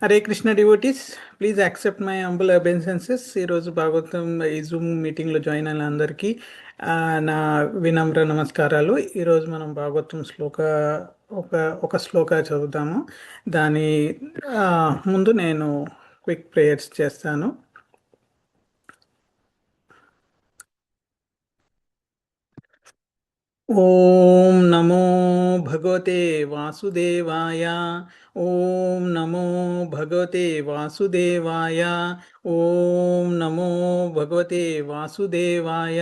Hare Krishna devotees, please accept my humble obeisances. ఈరోజు భాగవతం ఈ Zoom మీటింగ్లో జాయిన్ అయిన అందరికీ నా వినమ్ర నమస్కారాలు. ఈరోజు మనం భాగవతం ఒక ఒక శ్లోక చదువుతాము. దాని ఆ, ముందు నేను క్విక్ ప్రేయర్స్ చేస్తాను. ఓం నమో భగవతే వాసుదేవాయ. ఓం నమో భగవతే వాసుదేవాయ. ఓం నమో భగవతే వాసుదేవాయ.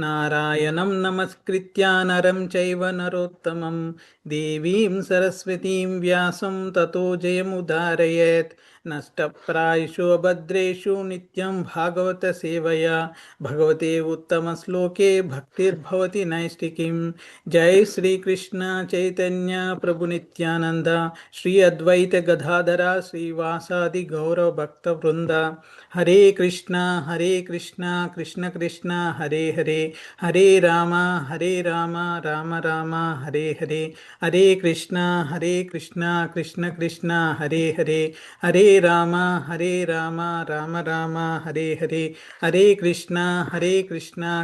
నారాయణం నమస్కృత్య నరం చైవ నరోత్తమం దేవీం సరస్వతీం వ్యాసం తతో జయముదారయేత్. నష్టప్రాయషు భద్రేషు నిత్యం భాగవత సేవయా భగవతే ఉత్తమ శ్లోకే భక్తిర్భవతి నైష్టికీం. జై శ్రీకృష్ణ చైతన్య ప్రభు నిత్యానంద శ్రీ అద్వైత గదాధర శ్రీవాసాది గౌరవ భక్త వృంద. హరే కృష్ణ కృష్ణ కృష్ణ హరే హరే, హరే రామ రామ రామ హరే హరే. హరే కృష్ణ కృష్ణ కృష్ణ హరే హరే, హరే రామ రామ రామ హరే హరే. హరే కృష్ణ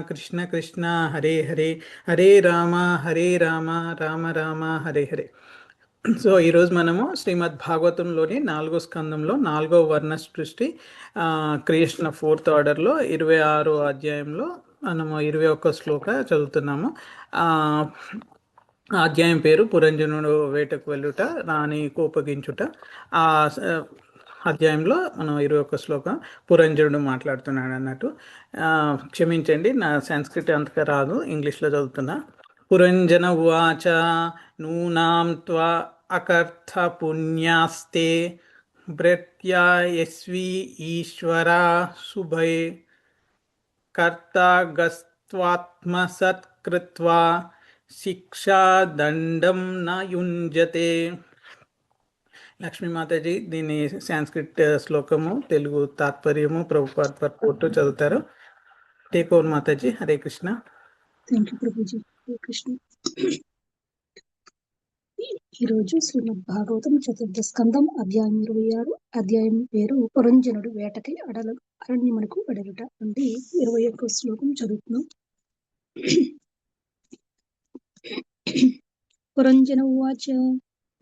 కృష్ణ కృష్ణ హరే హరే, హరే రామ రామ రామ హరే హరే. సో ఈరోజు మనము శ్రీమద్ భాగవతంలోని 4వ స్కందంలో 4వ వర్ణ సృష్టి క్రియేషన్ ఆఫ్ 4th ఆర్డర్లో 26వ అధ్యాయంలో మనము 21వ శ్లోక చదువుతున్నాము. ఆ అధ్యాయం పేరు పురంజనుడు వేటకు వెళ్ళుట, రాణి కోపగించుట. ఆ అధ్యాయంలో మనం 21 శ్లోకం పురంజనుడు మాట్లాడుతున్నాడు అన్నట్టు. క్షమించండి, నా సంస్కృతి అంతగా రాదు, ఇంగ్లీష్లో చదువుతున్నా. పురంజన ఉవాచ నూనాం త్వా అకర్థ పుణ్యాస్తే భృత్యా యస్వి ఈశ్వరా శుభై కర్తా గస్త్వాత్మసత్కృత్వా శిక్షాదండం న యుంజతే. లక్ష్మీమాతాజీ దీని సాంస్క్రిట్ శ్లోకము, తెలుగు తాత్పర్యము ప్రభుపాద్ పర్పోర్టు చదువుతారు. Take over Mataji. Hare Krishna. Thank you Prabhuji. Hare Krishna. ఈరోజు శ్రీమద్ భాగవతం చతుర్థ స్కందం అధ్యాయం 26. అధ్యాయం పేరు పురంజనుడు వేటకి అరణ్యమునకు వెడలుట నుండి 21 శ్లోకం చదువుతున్నాం. పురంజన ఉవాచ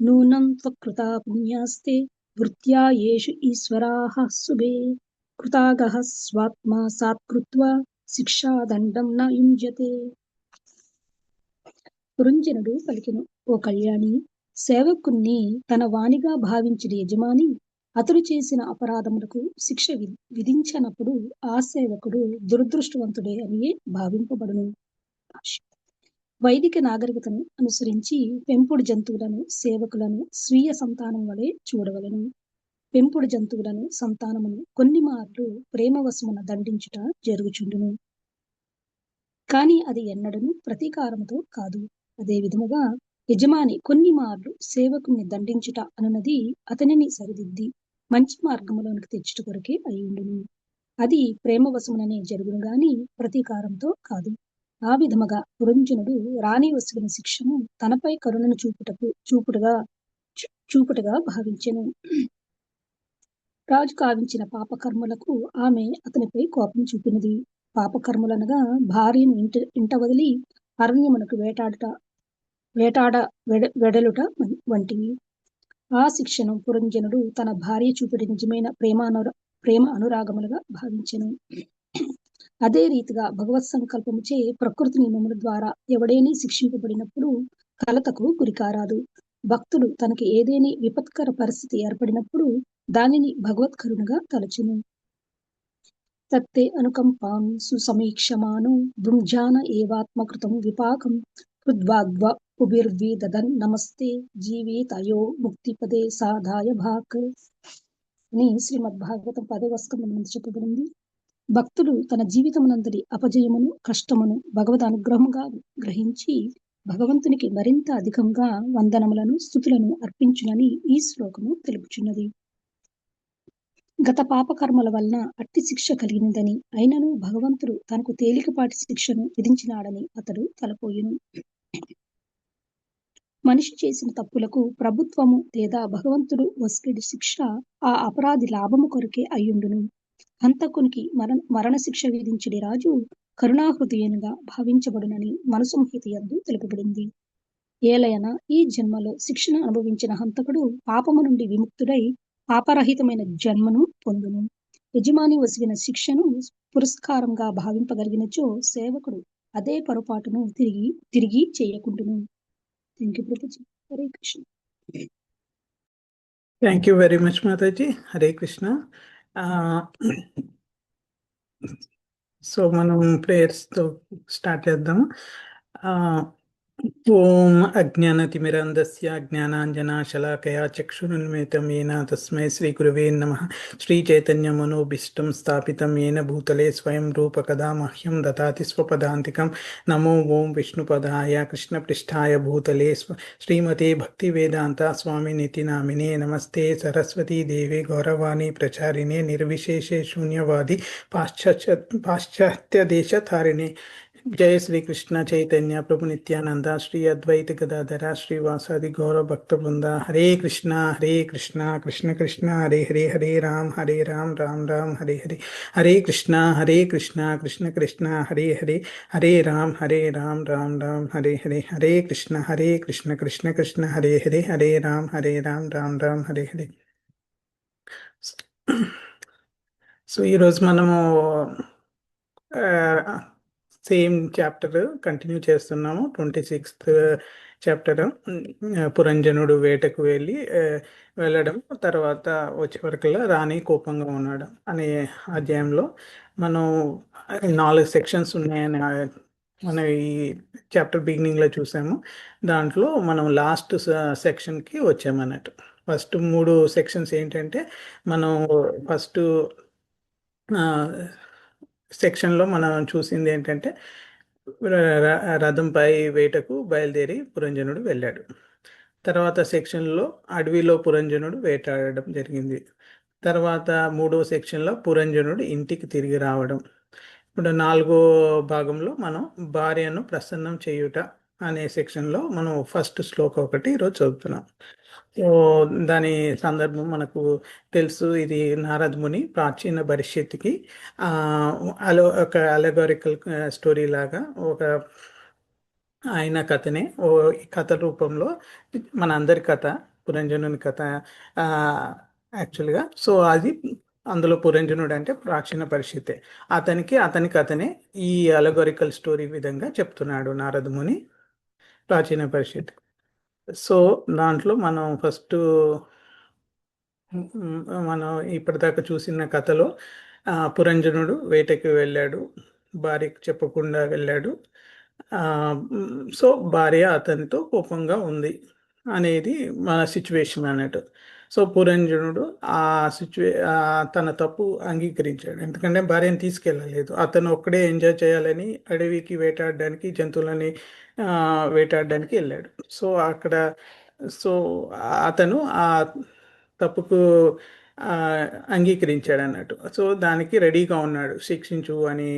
నూనం త్వకృతా పుణ్యాస్తే వృత్యా యేషు ఈశ్వరాః శుభే కృతాగః స్వాత్మా సాత్కృత్వా శిక్షాదండం న యుంజతే. పురంజనుడు పలికెను, ఓ కళ్యాణి, సేవకుణ్ణి తన వానిగా భావించిన యజమాని అతడు చేసిన అపరాధములకు శిక్ష విధించనప్పుడు ఆ సేవకుడు దురదృష్టవంతుడే అని భావింపబడును. వైదిక నాగరికతను అనుసరించి పెంపుడు జంతువులను సేవకులను స్వీయ సంతానం వలె చూడవలెను. పెంపుడు జంతువులను సంతానమును కొన్ని మార్లు ప్రేమవశమున దండించుట జరుగుచుండును, కాని అది ఎన్నడను ప్రతీకారముతో కాదు. అదే విధముగా యజమాని కొన్ని మార్లు సేవకుని దండించుట అనున్నది అతనిని సరిదిద్ది మంచి మార్గములోనికి తెచ్చుట కొరకే అయ్యుండును. అది ప్రేమవశముననే జరుగును గాని ప్రతీకారంతో కాదు. ఆ విధముగా పురంజనుడు రాణి వసుకుని శిక్షను తనపై కరుణను చూపుటగా భావించెను. రాజు కావించిన పాపకర్మలకు ఆమె అతనిపై కోపం చూపినది. పాపకర్మలనగా భార్యను ఇంట వదిలి అరణ్యమునకు వెడలుట వంటివి. ఆ శిక్షను పురంజనుడు తన భార్య చూపిన నిజమైన ప్రేమ అనురాగములుగా భావించెను. అదే రీతిగా భగవత్ సంకల్పముచే ప్రకృతి నియమముల ద్వారా ఎవడేని శిక్షింపబడినప్పుడు కలతకు గురికారాదు. భక్తుడు తనకి ఏదేని విపత్కర పరిస్థితి ఏర్పడినప్పుడు దానిని భగవత్ కరుణగా తలచును. తత్తే అనుకంపాం సుసమీక్షమాను భృంజాన ఏవాత్మకృతం విపాకం హృద్వాగ్వ ఉభిర్విదదన్ నమస్తే జీవితయో ముక్తిపదే సాధాయ భాక్ అని శ్రీమద్ భాగవతం 10వ స్కందం చెప్పబడింది. భక్తుడు తన జీవితమునందరి అపజయమును కష్టమును భగవద్ అనుగ్రహముగా గ్రహించి భగవంతునికి మరింత అధికంగా వందనములను స్తుతులను అర్పించునని ఈ శ్లోకము తెలుపుచున్నది. గత పాపకర్మల వలన అట్టి శిక్ష కలిగినదని అయినను భగవంతుడు తనకు తేలికపాటి శిక్షను విధించినాడని అతడు తలపోయును. మనిషి చేసిన తప్పులకు ప్రభుత్వము లేదా భగవంతుడు వసెడి శిక్ష ఆ అపరాధి లాభము కొరకే అయ్యుండును. హంతకునికి మరణ శిక్ష విధించడి రాజు కరుణాహృదయునిగా భావించబడునని మనుసంహిత యందు తెలుపబడింది. ఏలయన ఈ జన్మలో శిక్షను అనుభవించిన హంతకుడు పాపము నుండి విముక్తుడై పాపరహితమైన జన్మను పొందును. యజమాని వసిగిన శిక్షను పురస్కారంగా భావింపగలిగినచో సేవకుడు అదే పొరపాటును తిరిగి తిరిగి చేయకుండును. Thank you Prabhuji. Hare Krishna. Thank you very much Mataji. Hare Krishna. So మనం ప్రేయర్స్తో స్టార్ట్ చేద్దాము. ఓం అజ్ఞానతిమిరంధస్య జ్ఞానాంజనాశలాకయా చక్షురున్మిలితం येन తస్మై శ్రీగురవే నమః. శ్రీచైతన్యమనోభీష్టం స్థాపితం येन భూతలే స్వయం రూప కదా మహ్యం దదాతి స్వపదాంతికం. నమో ఓం విష్ణుపదాయ కృష్ణపృష్ఠాయ భూతలే శ్రీమతే భక్తివేదాంత స్వామినితి నామినే. నమస్తే సరస్వతీ దేవే గౌరవాణి ప్రచారిణే నిర్విశేషే శూన్యవాది పాశ్చాత్య దేశతారిణే. జయ శ్రీ కృష్ణ చైతన్య ప్రభు నిత్యానంద శ్రీ అద్వైత గదాధర శ్రీవాసాది గౌర భక్త బృంద. హరే కృష్ణ కృష్ణ కృష్ణ హరే హరే హరే రామ్ రామ్ రామ్ హరే హరే. హరే కృష్ణ కృష్ణ కృష్ణ హరే హరే హరే రామ్ రామ్ రామ్ హరే హరే. హరే కృష్ణ కృష్ణ కృష్ణ హరే హరే హరే రామ్ రామ్ రామ్ హరే హరే. సో ఈరోజు మనము సేమ్ చాప్టర్ కంటిన్యూ చేస్తున్నాము. 26th చాప్టర్ పురంజనుడు వేటకు వెళ్ళడం తర్వాత వచ్చే వరకల్లా రాణి కోపంగా ఉన్నాడు అనే అధ్యాయంలో మనం 4 సెక్షన్స్ ఉన్నాయని మనం ఈ చాప్టర్ బిగినింగ్లో చూసాము. దాంట్లో మనం లాస్ట్ సెక్షన్కి వచ్చామన్నట్టు. ఫస్ట్ 3 సెక్షన్స్ ఏంటంటే మనం ఫస్ట్ సెక్షన్లో మనం చూసింది ఏంటంటే రథంపై వేటకు బయలుదేరి పురంజనుడు వెళ్ళాడు. తర్వాత సెక్షన్లో అడవిలో పురంజనుడు వేటాడడం జరిగింది. తర్వాత 3వ సెక్షన్లో పురంజనుడు ఇంటికి తిరిగి రావడం. ఇప్పుడు 4వ భాగంలో మనం భార్యను ప్రసన్నం చేయుట అనే సెక్షన్లో మనం ఫస్ట్ శ్లోకం ఒకటి ఈరోజు చదువుతున్నాం. సో దాని సందర్భం మనకు తెలుసు. ఇది నారద ముని ప్రాచీన భవిష్యత్తుకి ఒక అలెగోరికల్ స్టోరీ లాగా ఒక ఆయన కథనే ఈ కథ రూపంలో మన అందరి కథ పురంజనుని కథ యాక్చువల్గా. సో అది అందులో పురంజనుడు అంటే ప్రాచీన పరిస్థితే. అతని కథనే ఈ అలెగోరికల్ స్టోరీ విధంగా చెప్తున్నాడు నారద ముని ప్రాచీన పరిస్థితి. సో దాంట్లో మనం ఫస్ట్ మనం ఇప్పటిదాకా చూసిన కథలో పురంజనుడు వేటకి వెళ్ళాడు, భార్యకు చెప్పకుండా వెళ్ళాడు. సో భార్య అతనితో కోపంగా ఉంది అనేది మన సిచ్యువేషన్ అన్నట్టు. సో పురంజనుడు తన తప్పు అంగీకరించాడు. ఎందుకంటే భార్యను తీసుకెళ్ళలేదు, అతను ఒక్కడే ఎంజాయ్ చేయాలని అడవికి వేటాడడానికి జంతువులని వేటాడడానికి వెళ్ళాడు. సో అతను ఆ తప్పుకు అంగీకరించాడు అన్నట్టు. సో దానికి రెడీగా ఉన్నాడు శిక్షించు అని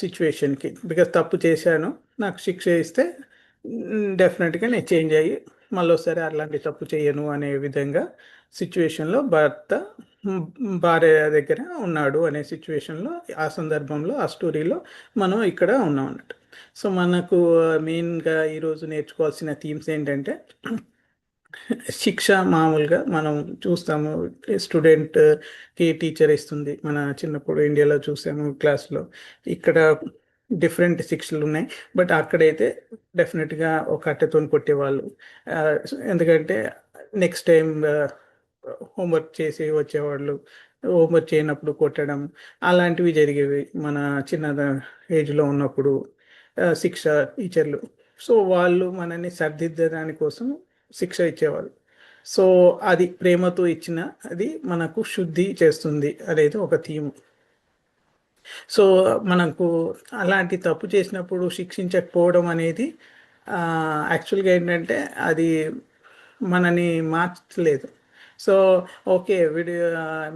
సిచ్యువేషన్కి. బికాజ్ తప్పు చేశాను, నాకు శిక్ష ఇస్తే డెఫినెట్గా నేను చేంజ్ అయ్యి మళ్ళీసారి అలాంటి తప్పు చేయను అనే విధంగా సిచ్యువేషన్లో భార్య దగ్గర ఉన్నాడు అనే సిచ్యువేషన్లో ఆ సందర్భంలో ఆ స్టోరీలో మనం ఇక్కడ ఉన్నాం అన్నట్టు. సో మనకు మెయిన్గా ఈరోజు నేర్చుకోవాల్సిన థీమ్స్ ఏంటంటే శిక్ష మామూలుగా మనం చూస్తాము, స్టూడెంట్కి టీచర్ ఇస్తుంది. మన చిన్నప్పుడు ఇండియాలో చూసాము క్లాస్లో. ఇక్కడ డిఫరెంట్ శిక్షలు ఉన్నాయి, బట్ అక్కడైతే డెఫినెట్గా ఒక అట్టెతో కొట్టేవాళ్ళు. ఎందుకంటే నెక్స్ట్ టైం హోంవర్క్ చేసి వచ్చేవాళ్ళు, హోంవర్క్ చేయనప్పుడు కొట్టడం అలాంటివి జరిగేవి మన చిన్న ఏజ్లో ఉన్నప్పుడు శిక్ష టీచర్లు. సో వాళ్ళు మనల్ని సరిదిద్దడానికి కోసం శిక్ష ఇచ్చేవాళ్ళు. సో అది ప్రేమతో ఇచ్చిన అది మనకు శుద్ధి చేస్తుంది అనేది ఒక థీమ్. సో మనకు అలాంటి తప్పు చేసినప్పుడు శిక్షించకపోవడం అనేది యాక్చువల్గా ఏంటంటే అది మనని మార్చలేదు. సో ఓకే వీడు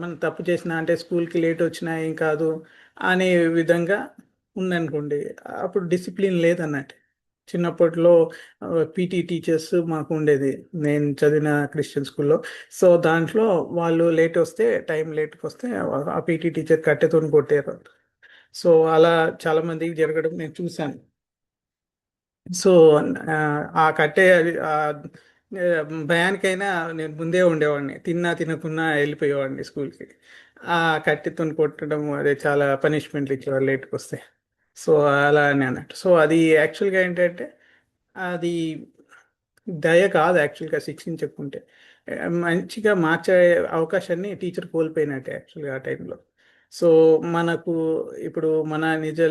మనం తప్పు చేసినా అంటే స్కూల్కి లేట్ వచ్చినా ఏం కాదు అనే విధంగా ఉందనుకోండి, అప్పుడు డిసిప్లిన్ లేదన్నట్టు. చిన్నప్పట్లో పీటీ టీచర్స్ మాకు ఉండేది, నేను చదివిన క్రిస్టియన్ స్కూల్లో. సో దాంట్లో వాళ్ళు లేట్ వస్తే, టైం లేట్కి వస్తే ఆ పీటీ టీచర్ కట్టెతో కొట్టారు. సో అలా చాలా మందికి జరగడం నేను చూశాను. సో ఆ కట్టే భయానికైనా నేను ముందే ఉండేవాడిని, తిన్నా తినకున్నా వెళ్ళిపోయేవాడిని స్కూల్కి. ఆ కట్టెతో కొట్టడం అదే చాలా పనిష్మెంట్లు ఇచ్చేవాళ్ళు లేట్కి వస్తే. సో అలా అని అన్నట్టు. సో అది యాక్చువల్గా ఏంటంటే అది దయ కాదు, యాక్చువల్గా శిక్షించకుంటే మంచిగా మార్చే అవకాశాన్ని టీచర్ కోల్పోయినట్టే యాక్చువల్గా ఆ టైంలో. సో మనకు ఇప్పుడు మన నిజ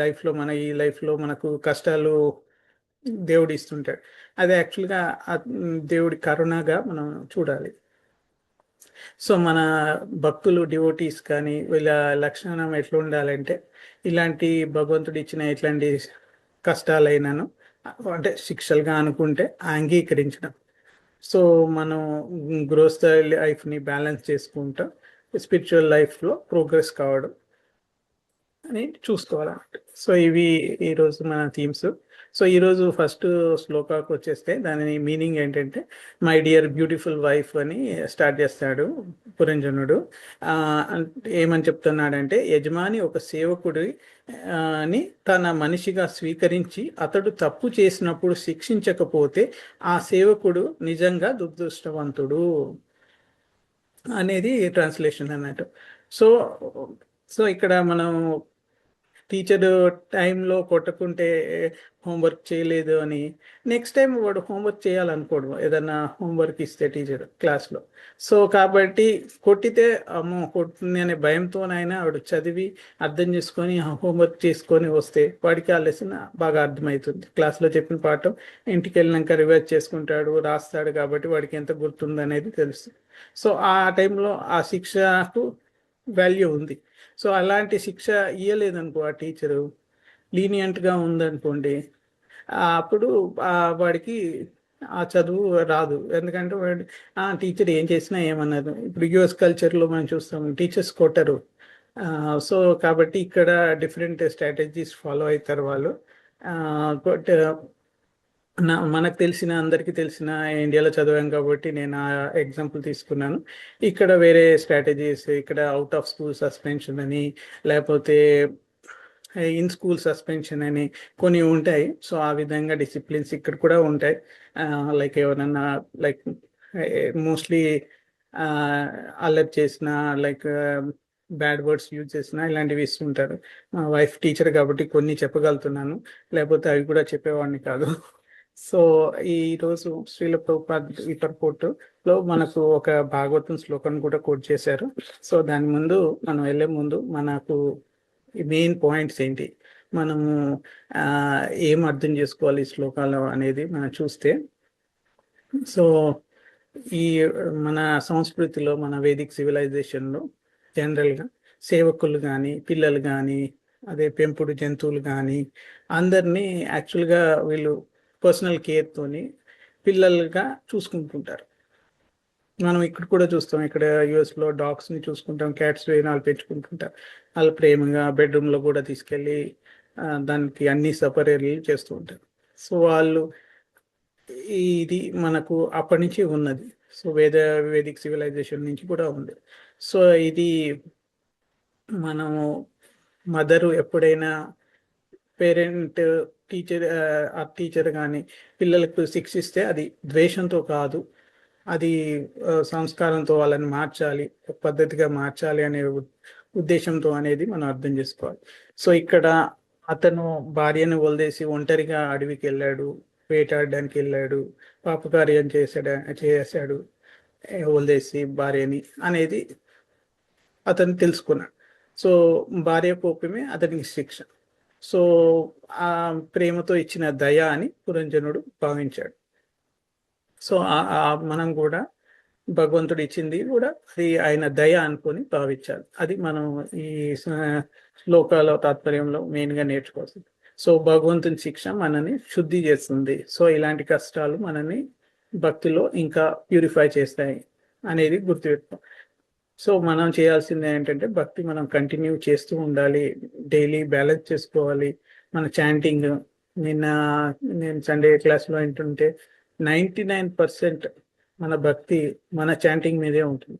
లైఫ్లో, మన ఈ లైఫ్లో మనకు కష్టాలు దేవుడు ఇస్తుంటాడు. అది యాక్చువల్గా దేవుడి కరుణగా మనం చూడాలి. సో మన భక్తులు, డివోటీస్ కానీ వీళ్ళ లక్షణం ఎట్లా ఉండాలంటే, ఇలాంటి భగవంతుడు ఇచ్చిన ఇట్లాంటి కష్టాలైనాను అంటే శిక్షలుగా అనుకుంటే అంగీకరించడం. సో మనం గ్రోత్ లైఫ్ని బ్యాలెన్స్ చేసుకుంటా స్పిరిచువల్ లైఫ్లో ప్రోగ్రెస్ కావడం అని చూసుకోవాలన్నమాట. సో ఇవి ఈరోజు మన థీమ్స్. సో ఈరోజు ఫస్ట్ శ్లోకాకు వచ్చేస్తే దాని మీనింగ్ ఏంటంటే, మై డియర్ బ్యూటిఫుల్ వైఫ్ అని స్టార్ట్ చేస్తాడు పురంజనుడు. ఏమని చెప్తున్నాడంటే, యజమాని ఒక సేవకుడి అని తన మనిషిగా స్వీకరించి అతడు తప్పు చేసినప్పుడు శిక్షించకపోతే ఆ సేవకుడు నిజంగా దురదృష్టవంతుడు అనేది ట్రాన్స్లేషన్ అన్నట్టు. సో సో ఇక్కడ మనం టీచర్ టైంలో కొట్టకుంటే, హోంవర్క్ చేయలేదు అని నెక్స్ట్ టైం వాడు హోంవర్క్ చేయాలనుకోడు, ఏదన్నా హోంవర్క్ ఇస్తే టీచర్ క్లాస్లో. సో కాబట్టి కొట్టితే అమ్మో కొడుతుంది అనే భయంతోనైనా వాడు చదివి అర్థం చేసుకొని హోంవర్క్ చేసుకొని వస్తే వాడికి ఆ లెసన్ బాగా అర్థమవుతుంది. క్లాస్లో చెప్పిన పాఠం ఇంటికి వెళ్ళినాక రివైజ్ చేసుకుంటాడు, రాస్తాడు, కాబట్టి వాడికి ఎంత గుర్తుంది అనేది తెలుస్తుంది. సో ఆ టైంలో ఆ శిక్షకు వాల్యూ ఉంది. సో అలాంటి శిక్ష ఇయ్యలేదనుకో ఆ టీచరు, లీనియంట్గా ఉందనుకోండి, అప్పుడు వాడికి ఆ చదువు రాదు. ఎందుకంటే వాడు టీచర్ ఏం చేసినా ఏమన్నది. ఇప్పుడు యుఎస్ కల్చర్లో మనం చూస్తాం, టీచర్స్ కొట్టరు. సో కాబట్టి ఇక్కడ డిఫరెంట్ స్ట్రాటజీస్ ఫాలో అవుతారు వాళ్ళు. బట్ మనకు తెలిసిన, అందరికీ తెలిసిన, ఇండియాలో చదివాం కాబట్టి నేను ఆ ఎగ్జాంపుల్ తీసుకున్నాను. ఇక్కడ వేరే స్ట్రాటజీస్, ఇక్కడ అవుట్ ఆఫ్ స్కూల్ సస్పెన్షన్ అని, లేకపోతే ఇన్ స్కూల్ సస్పెన్షన్ అని కొన్ని ఉంటాయి. సో ఆ విధంగా డిసిప్లిన్స్ ఇక్కడ కూడా ఉంటాయి. లైక్ ఎవరన్నా లైక్ మోస్ట్లీ అల్లరి చేసిన, లైక్ బ్యాడ్ వర్డ్స్ యూజ్ చేసిన, ఇలాంటివి ఇస్తుంటారు. మా వైఫ్ టీచర్ కాబట్టి కొన్ని చెప్పగలుగుతున్నాను, లేకపోతే అవి కూడా చెప్పేవాడిని కాదు. సో ఈరోజు శ్రీల ప్రభుపాద్ ఈ పర్పోర్ట్లో మనకు ఒక భాగవతం శ్లోకం కూడా కోట్ చేశారు. సో దాని ముందు మనం వెళ్ళే ముందు మనకు మెయిన్ పాయింట్స్ ఏంటి, మనము ఏం అర్థం చేసుకోవాలి ఈ శ్లోకాలు అనేది మనం చూస్తే, సో ఈ మన సంస్కృతిలో, మన వేదిక్ సివిలైజేషన్లో జనరల్గా సేవకులు కానీ, పిల్లలు కానీ, అదే పెంపుడు జంతువులు కానీ అందరినీ యాక్చువల్గా వీళ్ళు పర్సనల్ కేర్తోని పిల్లలుగా చూసుకుంటుంటారు. మనం ఇక్కడ కూడా చూస్తాం, ఇక్కడ యుఎస్లో డాగ్స్ని చూసుకుంటాం, క్యాట్స్ వాళ్ళు పెంచుకుంటుంటారు. వాళ్ళు ప్రేమగా బెడ్రూమ్లో కూడా తీసుకెళ్ళి దానికి అన్ని సపరేట్లు చేస్తూ ఉంటారు. సో వాళ్ళు ఇది మనకు అప్పటి నుంచి ఉన్నది. సో వేదిక్ సివిలైజేషన్ నుంచి కూడా ఉంది. సో ఇది మనము మదరు ఎప్పుడైనా పేరెంట్ టీచర్ కానీ పిల్లలకు శిక్షిస్తే అది ద్వేషంతో కాదు, అది సంస్కారంతో వాళ్ళని మార్చాలి, పద్ధతిగా మార్చాలి అనే ఉద్దేశంతో అనేది మనం అర్థం చేసుకోవాలి. సో ఇక్కడ అతను భార్యను వదిలేసి ఒంటరిగా అడవికి వెళ్ళాడు, వేటాడడానికి వెళ్ళాడు, పాపకార్యం చేశాడు వదిలేసి భార్యని అనేది అతను తెలుసుకున్నాడు. సో భార్య కోపమే అతనికి శిక్ష. సో ఆ ప్రేమతో ఇచ్చిన దయ అని పురంజనుడు భావించాడు. సో మనం కూడా భగవంతుడు ఇచ్చింది కూడా అది ఆయన దయ అనుకొని భావించాలి. అది మనం ఈ శ్లోకాల తాత్పర్యంలో మెయిన్గా నేర్చుకోవాల్సింది. సో భగవంతుని శిక్ష మనని శుద్ధి చేస్తుంది. సో ఇలాంటి కష్టాలు మనని భక్తిలో ఇంకా ప్యూరిఫై చేస్తాయి అనేది గుర్తుపెట్టుకో. సో మనం చేయాల్సింది ఏంటంటే భక్తి మనం కంటిన్యూ చేస్తూ ఉండాలి, డైలీ బ్యాలెన్స్ చేసుకోవాలి. మన చాంటింగ్ నిన్న నేను సండే క్లాస్లో వింటుంటే 99% మన భక్తి మన చాంటింగ్ మీదే ఉంటుంది.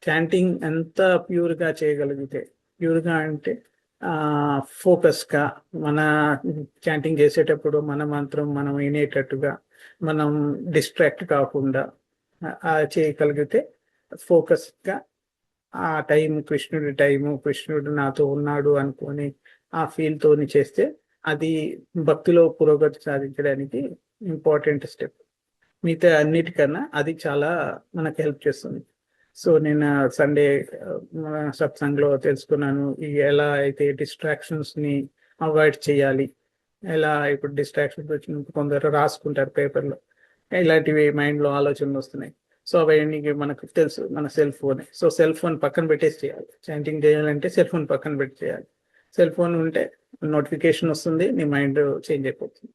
చాంటింగ్ ఎంత ప్యూర్గా చేయగలిగితే, ప్యూర్గా అంటే ఫోకస్గా మన చాంటింగ్ చేసేటప్పుడు మన మంత్రం మనం వినేటట్టుగా, మనం డిస్ట్రాక్ట్ కాకుండా చేయగలిగితే, ఫోకస్గా ఆ టైము కృష్ణుడు నాతో ఉన్నాడు అనుకొని ఆ ఫీల్ తోని చేస్తే అది భక్తిలో పురోగతి సాధించడానికి ఇంపార్టెంట్ స్టెప్. మిగతా అన్నిటికన్నా అది చాలా మనకు హెల్ప్ చేస్తుంది. సో నేను సండే సత్సంగ్లో తెలుసుకున్నాను ఎలా అయితే డిస్ట్రాక్షన్స్ ని అవాయిడ్ చేయాలి. ఎలా ఇప్పుడు డిస్ట్రాక్షన్స్ వచ్చినప్పుడు కొందరు రాసుకుంటారు పేపర్లో, ఇలాంటివి మైండ్లో ఆలోచనలు వస్తున్నాయి. సో అవన్నీ మనకు తెలుసు, మన cell phone. So cell phone పక్కన పెట్టేసి చేయాలి. చాంటింగ్ చేయాలంటే సెల్ ఫోన్ పక్కన పెట్టి చేయాలి. సెల్ ఫోన్ ఉంటే నోటిఫికేషన్ వస్తుంది, నీ మైండ్ చేంజ్ అయిపోతుంది.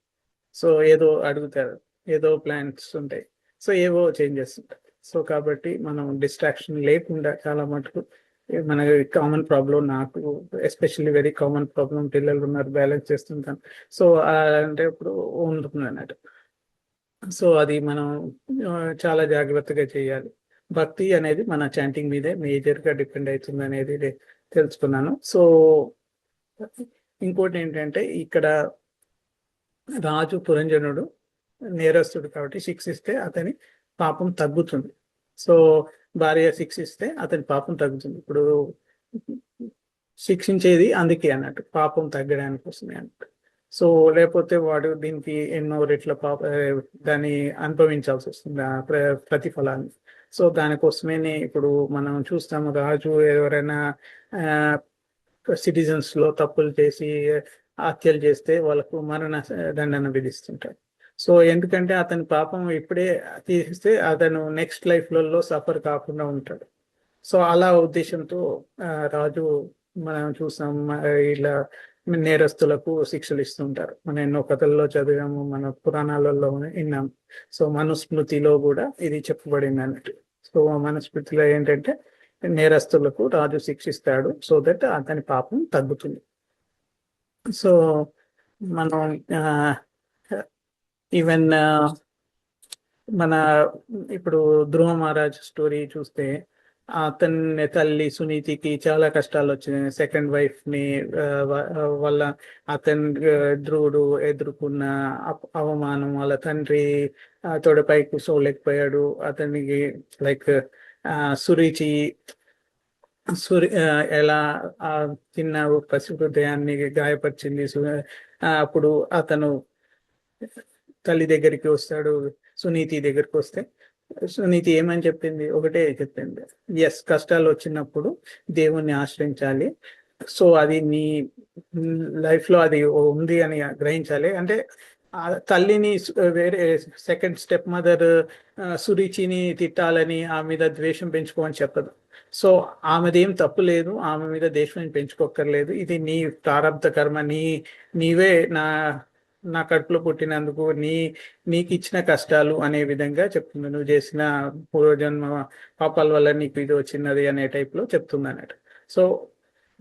సో ఏదో అడుగుతారు, ఏదో ప్లాన్స్ ఉంటాయి, సో ఏవో చేంజెస్ ఉంటాయి. సో కాబట్టి మనం డిస్ట్రాక్షన్ లేకుండా చాలా మటుకు మన కామన్ ప్రాబ్లం, నాకు ఎస్పెషల్లీ వెరీ కామన్ ప్రాబ్లం, పిల్లలు ఉన్నారు బ్యాలెన్స్ చేస్తుంటాను. సో అంటే ఇప్పుడు ఉంటుంది అన్నట్టు. సో అది మనం చాలా జాగ్రత్తగా చేయాలి. భక్తి అనేది మన చాంటింగ్ మీదే మేజర్గా డిపెండ్ అవుతుంది అనేది తెలుసుకున్నాను. సో ఇంకోటి ఏంటంటే ఇక్కడ రాజు పురంజనుడు నేరస్తుడు కాబట్టి శిక్షిస్తే అతని పాపం తగ్గుతుంది. సో భార్య శిక్షిస్తే అతని పాపం తగ్గుతుంది. ఇప్పుడు శిక్షించేది అందుకే అన్నట్టు, పాపం తగ్గడానికి వస్తుంది అన్నట్టు. సో లేకపోతే వాడు దీనికి ఎన్నో రెట్ల దాన్ని అనుభవించాల్సి వస్తుంది, ఆ ప్రతిఫలాన్ని. సో దానికోసమే ఇప్పుడు మనం చూస్తాము, రాజు ఎవరైనా సిటిజన్స్ లో తప్పులు చేసి హత్యలు చేస్తే వాళ్ళకు మరణ దండన విధిస్తుంటారు. సో ఎందుకంటే అతని పాపం ఇప్పుడే తీస్తే అతను నెక్స్ట్ లైఫ్లలో సఫర్ కాకుండా ఉంటాడు. సో అలా ఉద్దేశంతో రాజు మనం చూసాం ఇలా నేరస్తులకు శిక్షలు ఇస్తుంటారు. మనం ఎన్నో కథల్లో చదివాము, మన పురాణాలలో విన్నాం. సో మనుస్మృతిలో కూడా ఇది చెప్పబడింది అన్నట్టు. సో మనుస్మృతిలో ఏంటంటే నేరస్తులకు రాజు శిక్షిస్తాడు, సో దట్ అతని పాపం తగ్గుతుంది. సో మనం ఈవెన్ మన ఇప్పుడు ధ్రువ మహారాజ్ స్టోరీ చూస్తే అతని తల్లి సునీతికి చాలా కష్టాలు వచ్చినాయి. సెకండ్ వైఫ్ ని వల్ల అతని ధ్రువుడు ఎదుర్కొన్న అవమానం, వాళ్ళ తండ్రి తొడపై కూర్చోలేకపోయాడు. అతనికి లైక్ సురుచి ఎలా ఆ చిన్న పసి హృదయాన్ని గాయపరిచింది. అప్పుడు అతను తల్లి దగ్గరికి వస్తాడు, సునీతి దగ్గరికి వస్తే సునీతి ఏమని చెప్పింది, ఒకటే చెప్పింది, ఎస్ కష్టాలు వచ్చినప్పుడు దేవుణ్ణి ఆశ్రయించాలి. సో అది నీ లైఫ్ లో అది ఉంది అని గ్రహించాలి. అంటే తల్లిని వేరే సెకండ్ స్టెప్ మదర్ సురుచిని తిట్టాలని ఆమె మీద ద్వేషం పెంచుకోమని చెప్పదు. సో ఆమెదేం తప్పు లేదు, ఆమె మీద ద్వేషం పెంచుకోక్కర్లేదు. ఇది నీ ప్రారంభ కర్మ, నీవే నా కడుపులో పుట్టినందుకు నీకు ఇచ్చిన కష్టాలు అనే విధంగా చెప్తుంది. నువ్వు చేసిన పూర్వజన్మ పాపాల వల్ల నీకు ఇది వచ్చినది అనే టైప్లో చెప్తుంది అన్నట్టు. సో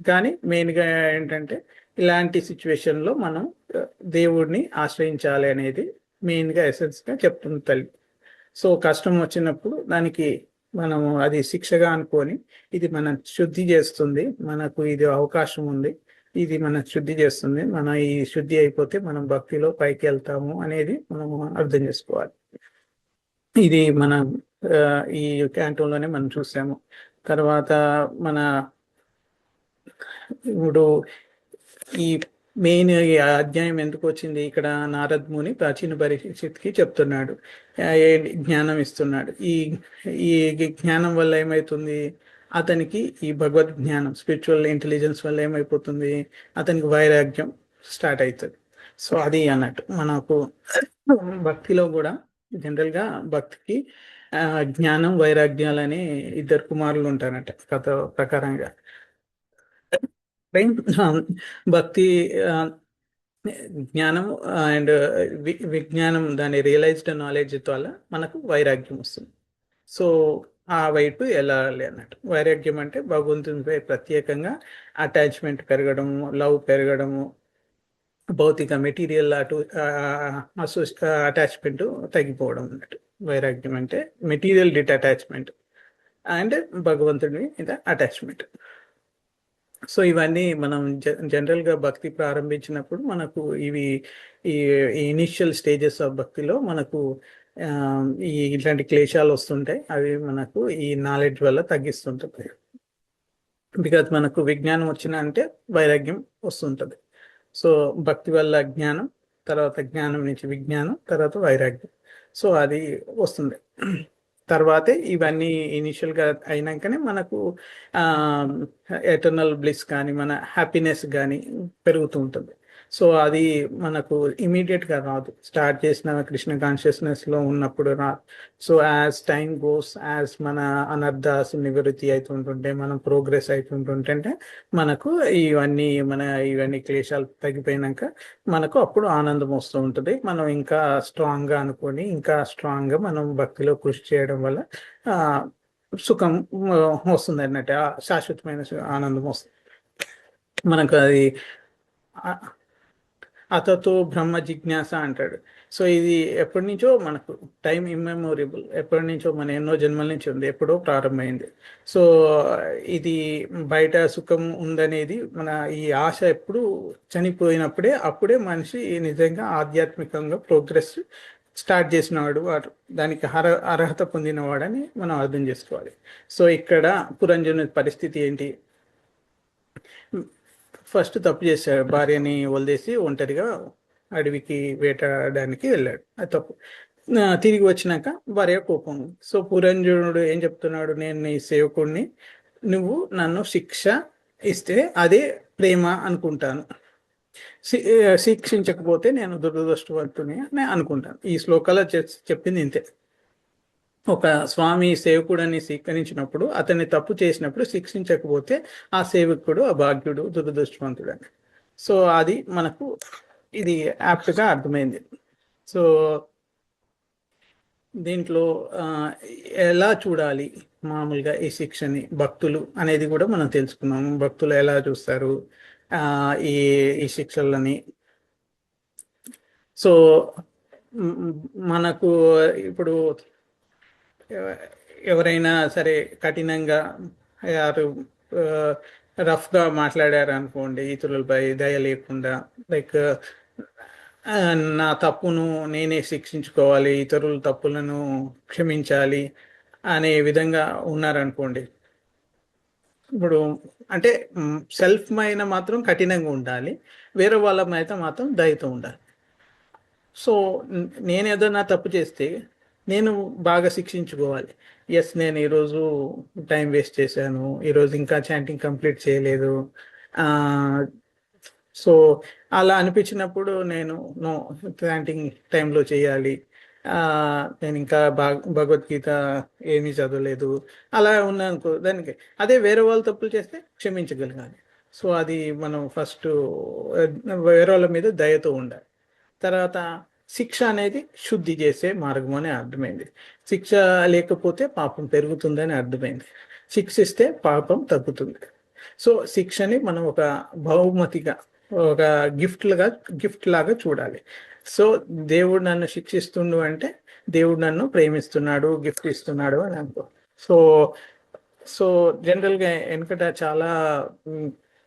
కానీ మెయిన్గా ఏంటంటే ఇలాంటి సిచ్యువేషన్లో మనం దేవుడిని ఆశ్రయించాలి అనేది మెయిన్గా ఎసెన్స్గా చెప్తుంది తల్లి. సో కష్టం వచ్చినప్పుడు దానికి మనము అది శిక్షగా అనుకొని ఇది మన శుద్ధి చేస్తుంది, మనకు ఇది అవకాశం ఉంది, ఇది మన శుద్ధి చేస్తుంది, మన ఈ శుద్ధి అయిపోతే మనం భక్తిలో పైకి వెళ్తాము అనేది మనం అర్థం చేసుకోవాలి. ఇది మన ఈ క్యాంటోన్లోనే మనం చూసాము. తర్వాత మన ఇప్పుడు ఈ మెయిన్ ఈ అధ్యాయం ఎందుకు వచ్చింది, ఇక్కడ నారద్ ముని ప్రాచీన పరీక్షిత్కి చెప్తున్నాడు, జ్ఞానం ఇస్తున్నాడు. ఈ జ్ఞానం వల్ల ఏమవుతుంది, అతనికి ఈ భగవద్ జ్ఞానం స్పిరిచువల్ ఇంటెలిజెన్స్ వల్ల ఏమైపోతుంది, అతనికి వైరాగ్యం స్టార్ట్ అవుతుంది. సో అది అన్నట్టు మనకు భక్తిలో కూడా జనరల్గా భక్తికి జ్ఞానం వైరాగ్యాలని ఇద్దరు కుమారులు ఉంటారట కథ ప్రకారంగా. భక్తి జ్ఞానం అండ్ విజ్ఞానం, దాని రియలైజ్డ్ నాలెడ్జ్ వల్ల మనకు వైరాగ్యం వస్తుంది. సో ఆ వైపు వెళ్ళాలి అన్నట్టు. వైరాగ్యం అంటే భగవంతునిపై ప్రత్యేకంగా అటాచ్మెంట్ పెరగడము, లవ్ పెరగడము, భౌతిక మెటీరియల్ అటు అటాచ్మెంట్ తగ్గిపోవడం అన్నట్టు. వైరాగ్యం అంటే మెటీరియల్ డిటాచ్మెంట్ అండ్ భగవంతుడి మీద అటాచ్మెంట్. సో ఇవన్నీ మనం జనరల్గా భక్తి ప్రారంభించినప్పుడు మనకు ఇవి ఈ ఇనిషియల్ స్టేజెస్ ఆఫ్ భక్తిలో మనకు ఆ, ఇట్లాంటి క్లేశాలు వస్తుంటాయి. అవి మనకు ఈ నాలెడ్జ్ వల్ల తగ్గిస్తుంటుంది. బికాజ్ మనకు విజ్ఞానం వచ్చిన అంటే వైరాగ్యం వస్తుంటుంది. సో భక్తి వల్ల జ్ఞానం, తర్వాత జ్ఞానం నుంచి విజ్ఞానం, తర్వాత వైరాగ్యం. సో అది వస్తుంది. తర్వాతే ఇవన్నీ ఇనిషియల్గా అయినాకనే మనకు ఎటర్నల్ బ్లిస్ కానీ మన హ్యాపీనెస్ కానీ పెరుగుతూ ఉంటుంది. సో అది మనకు ఇమీడియట్గా రాదు. స్టార్ట్ చేసిన కృష్ణ కాన్షియస్నెస్లో ఉన్నప్పుడు రాదు. So as time goes, as మన అనర్థాస్ నివృత్తి అవుతుంటుంటే, మనం ప్రోగ్రెస్ అవుతుంటుంటే మనకు ఇవన్నీ క్లేశాలు తగ్గిపోయినాక మనకు అప్పుడు ఆనందం వస్తూ ఉంటుంది. మనం ఇంకా స్ట్రాంగ్గా అనుకొని ఇంకా స్ట్రాంగ్గా మనం భక్తిలో కృషి చేయడం వల్ల ఆ, సుఖం వస్తుంది అన్నట్టు. శాశ్వతమైన ఆనందం వస్తుంది మనకు. అది అతతో బ్రహ్మ జిజ్ఞాస అంటాడు. సో ఇది ఎప్పటి నుంచో మనకు టైం ఇమ్మెమోరబుల్, ఎప్పటి నుంచో మన ఎన్నో జన్మల నుంచి ఉంది, ఎప్పుడో ప్రారంభమైంది. సో ఇది బయట సుఖం ఉందనేది మన ఈ ఆశ ఎప్పుడు చనిపోయినప్పుడే, అప్పుడే మనిషి నిజంగా ఆధ్యాత్మికంగా ప్రోగ్రెస్ స్టార్ట్ చేసినవాడు, దానికి అర్హత పొందినవాడని మనం అర్థం చేసుకోవాలి. సో ఇక్కడ పురంజను పరిస్థితి ఏంటి? ఫస్ట్ తప్పు చేశాడు, భార్యని వదిలేసి ఒంటరిగా అడవికి వేటాడడానికి వెళ్ళాడు, అది తప్పు. తిరిగి వచ్చినాక భార్య కోపం. సో పురంజనుడు ఏం చెప్తున్నాడు? నేను నీ సేవకుడిని, నువ్వు నన్ను శిక్ష ఇస్తే అదే ప్రేమ అనుకుంటాను, శిక్షించకపోతే నేను దురదృష్టవంతుని అని అనుకుంటాను. ఈ శ్లోకాలు చెప్పింది ఇంతే. ఒక స్వామి సేవకుడని స్వీకరించినప్పుడు, అతన్ని తప్పు చేసినప్పుడు శిక్షించకపోతే ఆ సేవకుడు అభాగ్యుడు, దురదృష్టవంతుడు అని. సో అది మనకు ఇది యాప్ట్గా అర్థమైంది. సో దీంట్లో ఎలా చూడాలి మామూలుగా ఈ శిక్షని భక్తులు అనేది కూడా మనం తెలుసుకున్నాము. భక్తులు ఎలా చూస్తారు ఈ ఈ శిక్షలని. సో మనకు ఇప్పుడు ఎవరైనా సరే కఠినంగా యారు రఫ్గా మాట్లాడారు అనుకోండి, ఇతరులపై దయ లేకుండా, లైక్ నా తప్పును నేనే శిక్షించుకోవాలి, ఇతరుల తప్పులను క్షమించాలి అనే విధంగా ఉన్నారనుకోండి. ఇప్పుడు అంటే సెల్ఫ్ మైన మాత్రం కఠినంగా ఉండాలి, వేరే వాళ్ళ మీద మాత్రం దయతో ఉండాలి. సో నేను ఏదైనా తప్పు చేస్తే నేను బాగా శిక్షించుకోవాలి. ఎస్, నేను ఈరోజు టైం వేస్ట్ చేశాను, ఈరోజు ఇంకా చాంటింగ్ కంప్లీట్ చేయలేదు. సో అలా అనిపించినప్పుడు నేను నో, చాంటింగ్ టైంలో చేయాలి, నేను ఇంకా భగవద్గీత ఏమీ చదవలేదు అలా ఉన్నానుకో, దానికి అదే వేరే వాళ్ళు తప్పులు చేస్తే క్షమించగలగాలి. సో అది మనం ఫస్ట్ వేరే వాళ్ళ మీద దయతో ఉండాలి. తర్వాత శిక్ష అనేది శుద్ధి చేసే మార్గం అని అర్థమైంది. శిక్ష లేకపోతే పాపం పెరుగుతుందని అర్థమైంది. శిక్షిస్తే పాపం తగ్గుతుంది. సో శిక్షని మనం ఒక బహుమతిగా, ఒక గిఫ్ట్ లాగా చూడాలి. సో దేవుడు నన్ను శిక్షిస్తుండు అంటే దేవుడు నన్ను ప్రేమిస్తున్నాడు, గిఫ్ట్ ఇస్తున్నాడు అని అనుకో. సో సో జనరల్గా వెనకట చాలా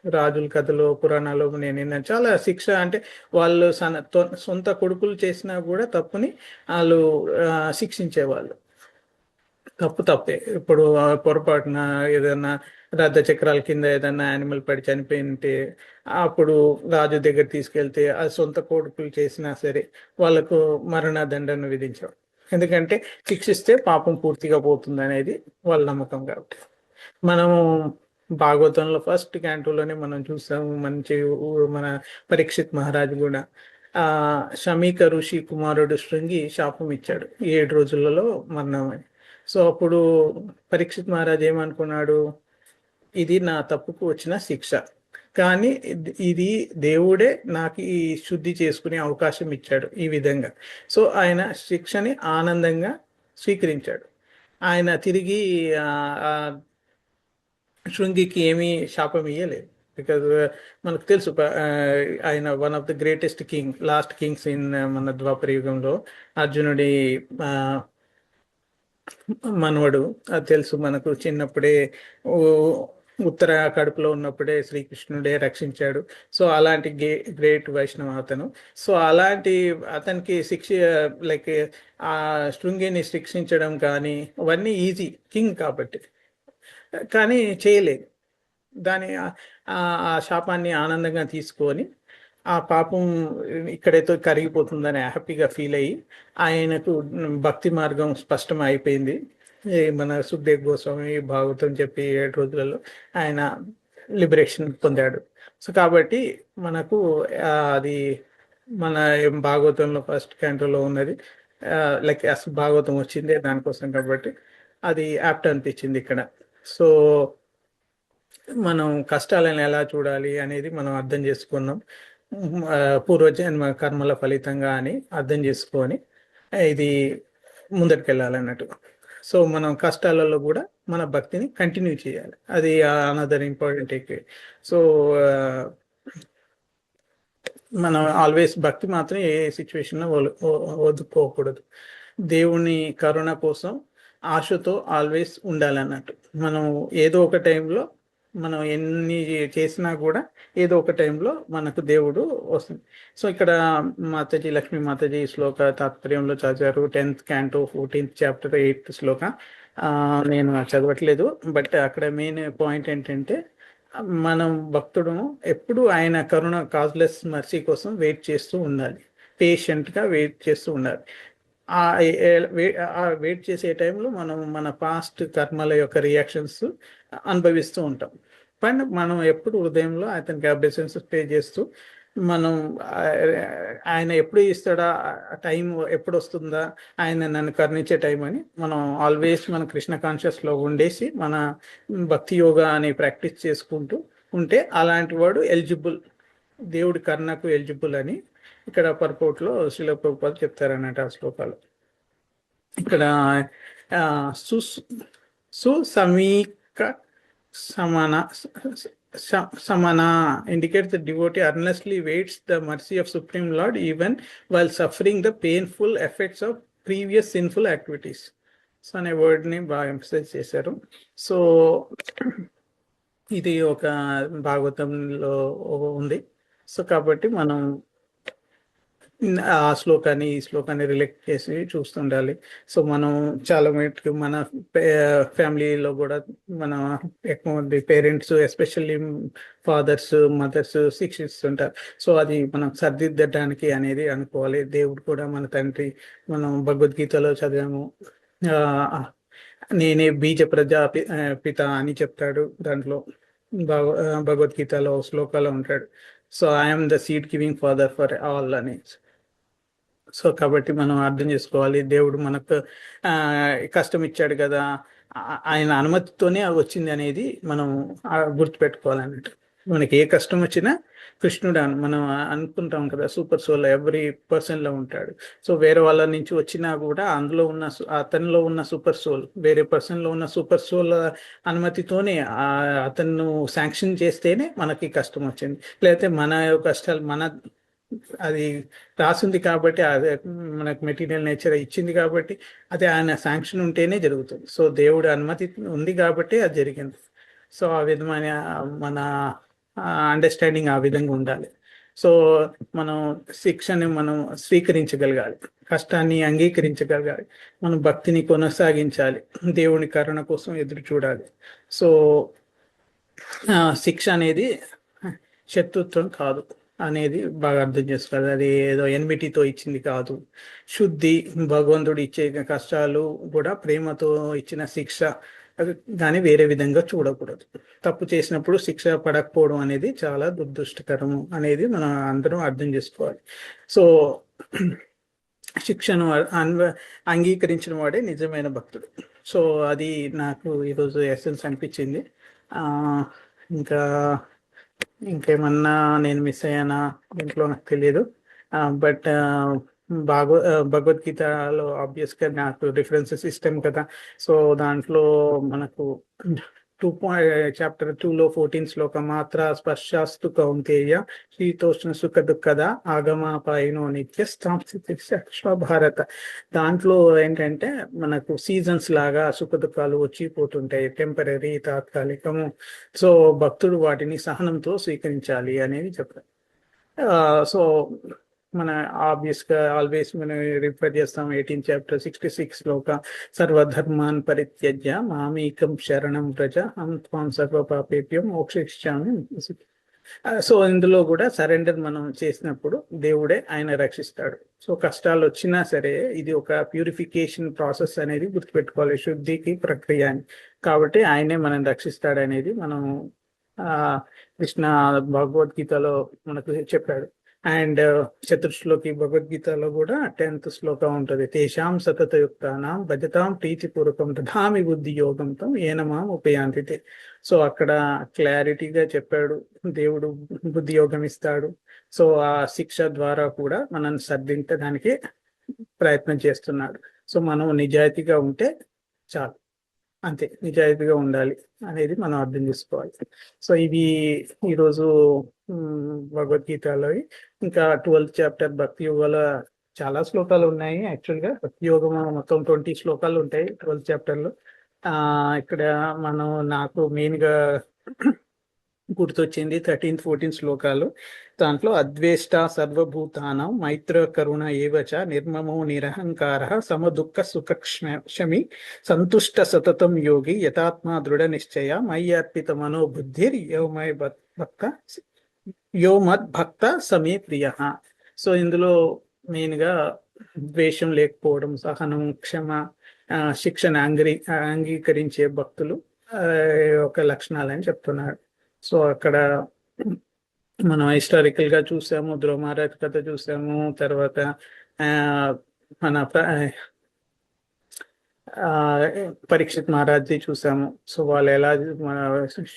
రాజుల కథలు, పురాణాలు నేను విన్నాను. చాలా శిక్ష అంటే వాళ్ళు సొంత కొడుకులు చేసినా కూడా తప్పుని వాళ్ళు శిక్షించేవాళ్ళు. తప్పే. ఇప్పుడు పొరపాటున ఏదైనా రథ చక్రాల కింద ఏదైనా యానిమల్ పడి చనిపోయింటే అప్పుడు రాజు దగ్గర తీసుకెళ్తే ఆ సొంత కొడుకులు చేసినా సరే వాళ్ళకు మరణ దండను విధించేవాడు. ఎందుకంటే శిక్షిస్తే పాపం పూర్తిగా పోతుంది అనేది వాళ్ళ నమ్మకం. కాబట్టి మనము భాగవతంలో ఫస్ట్ క్యాంటోలోనే మనం చూసాము, మంచి మన పరీక్షిత్ మహారాజు కూడా శమీక ఋషి కుమారుడు శృంగి శాపం ఇచ్చాడు 7 రోజులలో మరణమని. సో అప్పుడు పరీక్షిత్ మహారాజు ఏమనుకున్నాడు? ఇది నా తప్పుకు వచ్చిన శిక్ష, కానీ ఇది దేవుడే నాకు ఈ శుద్ధి చేసుకునే అవకాశం ఇచ్చాడు ఈ విధంగా. సో ఆయన శిక్షని ఆనందంగా స్వీకరించాడు. ఆయన తిరిగి శృంగికి ఏమీ శాపం ఇయ్యలేదు. బికాజ్ మనకు తెలుసు ఆయన one of the greatest king, last Kings in మన ద్వాపర యుగంలో అర్జునుడి ఆ, మనవడు. అది తెలుసు మనకు చిన్నప్పుడే ఉత్తర కడుపులో ఉన్నప్పుడే శ్రీకృష్ణుడే రక్షించాడు. సో అలాంటి గ్రేట్ వైష్ణవ అతను. సో అలాంటి అతనికి శిక్ష, లైక్ ఆ శృంగిని శిక్షించడం కానీ అవన్నీ ఈజీ, కింగ్ కాబట్టి. కానీ చేయలేదు. దాని ఆ శాపాన్ని ఆనందంగా తీసుకొని ఆ పాపం ఇక్కడైతే కరిగిపోతుందని హ్యాపీగా ఫీల్ అయ్యి ఆయనకు భక్తి మార్గం స్పష్టం అయిపోయింది. మన సుఖదేవ్ గోస్వామి భాగవతం చెప్పి 7 రోజులలో ఆయన లిబరేషన్ పొందాడు. సో కాబట్టి మనకు అది మన భాగవతంలో ఫస్ట్ క్యాంటోలో ఉన్నది. లైక్ అసలు భాగవతం వచ్చిందే దానికోసం కాబట్టి అది యాప్ట్ అనిపించింది ఇక్కడ. సో మనం కష్టాలను ఎలా చూడాలి అనేది మనం అర్థం చేసుకున్నాం. పూర్వజన్మ కర్మల ఫలితంగా అని అర్థం చేసుకొని ఇది ముందటికెళ్ళాలన్నట్టు. సో మనం కష్టాలలో కూడా మన భక్తిని కంటిన్యూ చేయాలి. అది అనదర్ ఇంపార్టెంట్. సో మనం ఆల్వేస్ భక్తి మాత్రం ఏ సిచ్యువేషన్లో వదుకోకూడదు. దేవుని కరుణ కోసం ఆశతో ఆల్వేస్ ఉండాలన్నట్టు. మనం ఏదో ఒక టైంలో మనం ఎన్ని చేసినా కూడా ఏదో ఒక టైంలో మనకు దేవుడు వస్తుంది. సో ఇక్కడ మాతాజీ లక్ష్మీ మాతాజీ శ్లోక తాత్పర్యంలో చదివారు 10th canto 14th chapter 8th శ్లోక. నేను చదవట్లేదు, బట్ అక్కడ మెయిన్ పాయింట్ ఏంటంటే మనం భక్తుడు ఎప్పుడు ఆయన కరుణ కాజ్లెస్ మర్సీ కోసం వెయిట్ చేస్తూ ఉండాలి, పేషెంట్గా వెయిట్ చేస్తూ ఉండాలి. ఆ వెయిట్ చేసే టైంలో మనం మన పాస్ట్ కర్మల యొక్క రియాక్షన్స్ అనుభవిస్తూ ఉంటాం. కానీ మనం ఎప్పుడు హృదయంలో అతనికి అబెసెన్స్ పే చేస్తూ మనం ఆయన ఎప్పుడు ఇస్తాడా, టైం ఎప్పుడు వస్తుందా, ఆయన నన్ను కరుణించే టైం అని మనం ఆల్వేస్ మన కృష్ణ కాన్షియస్లో ఉండేసి మన భక్తి యోగా అని ప్రాక్టీస్ చేసుకుంటూ ఉంటే అలాంటి వాడు ఎలిజిబుల్, దేవుడి కరుణకు ఎలిజిబుల్ అని ఇక్కడ పర్పోర్ట్లో శ్రీల ప్రభుపాద చెప్తారన్నట్టు ఆ శ్లోకాలు. ఇక్కడ సుసమీక samana indicates the devotee earnestly waits the mercy of Supreme Lord even while suffering the painful effects of previous sinful activities. So అనే వర్డ్ని బాగా ఎంఫసైజ్ చేశారు. సో ఇది ఒక భాగవతంలో ఉంది. సో కాబట్టి మనం ఆ శ్లోకాన్ని ఈ శ్లోకాన్ని రిలేట్ చేసి చూస్తుండాలి. సో మనం చాలా మటుకు మన ఫ్యామిలీలో కూడా మన ఎక్కువ మంది పేరెంట్స్, ఎస్పెషల్లీ ఫాదర్స్ మదర్స్ శిక్షిస్తుంటారు. సో అది మనం సరిదిద్దడానికి అనేది అనుకోవాలి. దేవుడు కూడా మన తండ్రి, మనం భగవద్గీతలో చదివాము, నేనే బీజ పిత అని చెప్తాడు దాంట్లో. భగవద్గీతలో శ్లోకాలు ఉంటాడు. So I'm the seed giving father for all అని. సో కాబట్టి మనం అర్థం చేసుకోవాలి, దేవుడు మనకు కష్టం ఇచ్చాడు కదా, ఆయన అనుమతితోనే అది వచ్చింది అనేది మనం గుర్తుపెట్టుకోవాలన్నట్టు. మనకి ఏ కష్టం వచ్చినా కృష్ణుడు మనం అనుకుంటాం కదా, సూపర్ సోల్ ఎవ్రీ పర్సన్లో ఉంటాడు. సో వేరే వాళ్ళ నుంచి వచ్చినా కూడా అందులో ఉన్న అతనిలో ఉన్న సూపర్ సోల్ వేరే పర్సన్లో ఉన్న సూపర్ సోల్ అనుమతితోనే అతను శాంక్షన్ చేస్తేనే మనకి కష్టం వచ్చింది. లేకపోతే మన కష్టాలు అది రాసింది కాబట్టి, అదే మనకు మెటీరియల్ నేచర్ ఇచ్చింది కాబట్టి అది ఆయన శాంక్షన్ ఉంటేనే జరుగుతుంది. సో దేవుడు అనుమతి ఉంది కాబట్టి అది జరిగింది. సో ఆ విధమైన మన అండర్స్టాండింగ్ ఆ విధంగా ఉండాలి. సో మనం శిక్షని మనం స్వీకరించగలగాలి, కష్టాన్ని అంగీకరించగలగాలి, మనం భక్తిని కొనసాగించాలి, దేవుని కరుణ కోసం ఎదురు చూడాలి. సో శిక్ష అనేది శత్రుత్వం కాదు అనేది బాగా అర్థం చేసుకోవాలి. అది ఏదో ఎన్మిటీతో ఇచ్చింది కాదు. శుద్ధి, భగవంతుడు ఇచ్చే కష్టాలు కూడా ప్రేమతో ఇచ్చిన శిక్ష కానీ వేరే విధంగా చూడకూడదు. తప్పు చేసినప్పుడు శిక్ష పడకపోవడం అనేది చాలా దురదృష్టకరము అనేది మనం అందరం అర్థం చేసుకోవాలి. సో శిక్షను అంగీకరించిన వాడే నిజమైన భక్తుడు. సో అది నాకు ఈరోజు ఎసెన్స్ అనిపించింది. ఇంకా ఇంకేమన్నా నేను మిస్ అయ్యానా దీంట్లో నాకు తెలియదు. బట్ భగవద్గీతలో ఆబ్వియస్గా నాకు రిఫరెన్సెస్ ఇష్టం కదా. సో దాంట్లో మనకు చాప్టర్ 2లో 14 శ్లోకం మాత్ర స్పర్శాస్తు కౌంతేయ శీతోష్ణ సుఖ దుఃఖద ఆగమాపాయినో నిత్య భారత. దాంట్లో ఏంటంటే మనకు సీజన్స్ లాగా సుఖ దుఃఖాలు వచ్చి పోతుంటాయి, టెంపరీ, తాత్కాలికము. సో భక్తుడు వాటిని సహనంతో స్వీకరించాలి అనేది చెప్పారు. సో మన ఆబ్వియస్గా ఆల్వేస్ మనం రిఫర్ చేస్తాం 18 చాప్టర్ 66 శ్లోక సర్వధర్మాన్ పరిత్యజ్య మామేకం శరణం వ్రజ అహం త్వాం సర్వ పాపేభ్యో మోక్షయిష్యామి. సో ఇందులో కూడా సరెండర్ మనం చేసినప్పుడు దేవుడే ఆయన రక్షిస్తాడు. సో కష్టాలు వచ్చినా సరే ఇది ఒక ప్యూరిఫికేషన్ ప్రాసెస్ అనేది గుర్తుపెట్టుకోవాలి, శుద్ధికి ప్రక్రియ అని. కాబట్టి ఆయనే మనం రక్షిస్తాడు అనేది మనం కృష్ణ భగవద్గీతలో మనకు చెప్పాడు. అండ్ చతుర్శ్లోకి భగవద్గీతలో కూడా 10th శ్లోకం ఉంటుంది. తేషాం సతతయుక్తానాం భజతాం ప్రీతిపూర్వకం దధామి బుద్ధి యోగంతో ఏనమాం ఉపయాంతి. సో అక్కడ క్లారిటీగా చెప్పాడు, దేవుడు బుద్ధి యోగం ఇస్తాడు. సో ఆ శిక్ష ద్వారా కూడా మనం సర్దించడానికి ప్రయత్నం చేస్తున్నాడు. సో మనం నిజాయితీగా ఉంటే చాలు, అంతే, నిజాయితీగా ఉండాలి అనేది మనం అర్థం చేసుకోవాలి. సో ఇవి ఈరోజు భగవద్గీతలో. ఇంకా 12th చాప్టర్ భక్తి యోగాల చాలా శ్లోకాలు ఉన్నాయి. యాక్చువల్గా భక్తి యోగం మొత్తం 20 శ్లోకాలు ఉంటాయి 12th చాప్టర్లో. ఇక్కడ నాకు మెయిన్గా గుర్తొచ్చింది 13, 14 శ్లోకాలు. దాంట్లో అద్వేష్ట సర్వభూతానం మైత్ర కరుణ ఏవచ నిర్మమో నిరహంకార సమదుఃఖ సుఖక్షమి సంతుష్ట సతతం యోగి యథాత్మా దృఢ నిశ్చయ మయ్యర్పిత మనోబుద్ధిర్ యో మద్భక్త సమే ప్రియ. సో ఇందులో మెయిన్గా ద్వేషం లేకపోవడం, సహనం, క్షమ, శిక్షణ అంగీకరించే భక్తులు ఒక లక్షణాలని చెప్తున్నాడు. సో అక్కడ మనం హిస్టారికల్ గా చూసాము, ధ్రువ మహారాజ్ కథ చూసాము, తర్వాత మన పరీక్షిత్ మహారాజ్ది చూసాము. సో వాళ్ళు ఎలా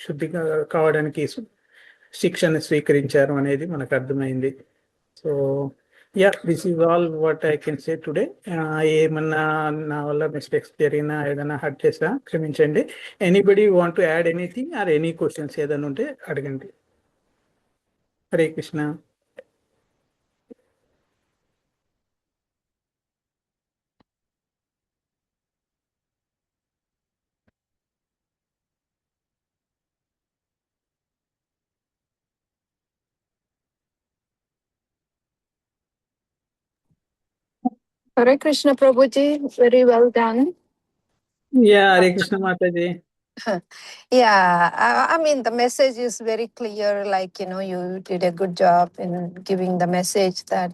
శుద్ధిగా కావడానికి శిక్షణ స్వీకరించారు అనేది మనకు అర్థమైంది. So this is all what I can say today. ఏమన్నా నా వల్ల మిస్టేక్స్ జరిగినా, ఏదైనా హర్ట్ చేసినా క్షమించండి. Anybody want to add anything or any questions ఏదైనా ఉంటే అడగండి. Hare Krishna. Hare Krishna Prabhuji, very well done. Hare Krishna Mataji. I mean, the message is very clear. Like, you did a good job in giving the message that,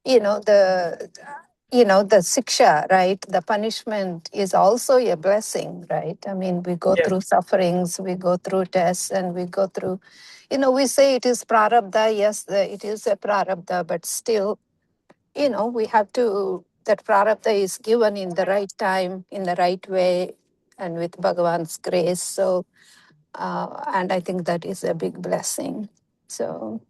the siksha, right? The punishment is also a blessing, right? I mean, we go through sufferings, we go through tests, and we go through, we say it is prarabdha. Yes, it is a prarabdha, but still, we have to, that prarabdha is given in the right time, in the right way, and with Bhagavan's grace. So, and I think that is a big blessing. So,